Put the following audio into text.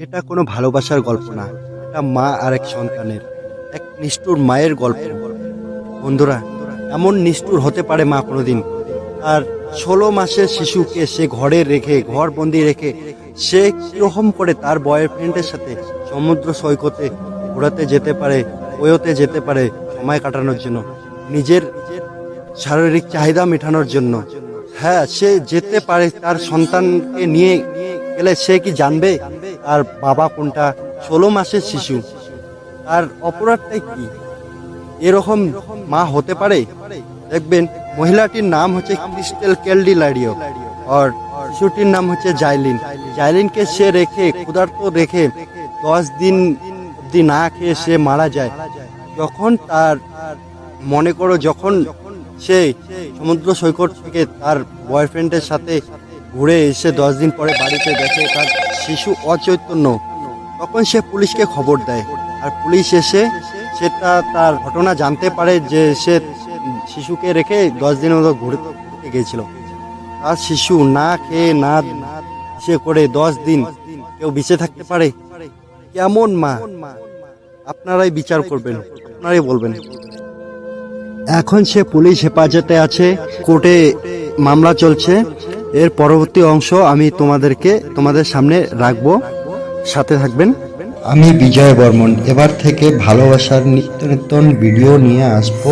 এটা কোনো ভালোবাসার গল্প না, এটা মা আর এক সন্তানের, এক নিষ্ঠুর মায়ের গল্প। বন্ধুরা, এমন নিষ্ঠুর হতে পারে মা কোনোদিন? আর 16 মাসের শিশুকে সে ঘরে রেখে, ঘর বন্দি রেখে, সে কিরকম করে তার বয়ফ্রেন্ডের সাথে সমুদ্র সৈকতে ঘোরাতে যেতে পারে, ওয়োতে যেতে পারে সময় কাটানোর জন্য, নিজের শারীরিক চাহিদা মেটানোর জন্য। হ্যাঁ, সে যেতে পারে, তার সন্তানকে নিয়ে গেলে সে কি জানবে আর বাবা কোনটা? 16 মাসের শিশু, তার অপরাধটাই কি? এরকম মা হতে পারে? দেখবেন, মহিলাটির নাম হচ্ছে ক্রিস্টেল ক্যালডিলারিও, আর শিশুটির নাম হচ্ছে জাইলিন। জাইলিনকে সে রেখে, ক্ষুধার্ত রেখে 10 দিন অব্দি না খেয়ে সে মারা যায়। যখন তার, মনে করো, যখন সে সমুদ্র সৈকত থেকে তার বয়ফ্রেন্ডের সাথে ঘুরে এসে 10 দিন পরে বাড়িতে দেখে তার শিশু অচৈতন্য, তখন সে পুলিশকে খবর দেয়। আর পুলিশ এসে সেটা, তার ঘটনা জানতে পারে যে সে শিশুকে রেখে 10 দিনের মতো ঘুরতে গিয়েছিল। আর শিশু না খেয়ে না সে করে 10 দিন কেউ বেঁচে থাকতে পারে? কেমন মা? আপনারাই বিচার করবেন, আপনারাই বলবেন। এখন সে পুলিশ হেফাজতে আছে, কোর্টে মামলা চলছে। এর পরবর্তী অংশ আমি তোমাদের সামনে রাখবো, সাথে থাকবেন। আমি বিজয় বর্মন, এবার থেকে ভালোবাসার নিত্য নতুন ভিডিও নিয়ে আসবো।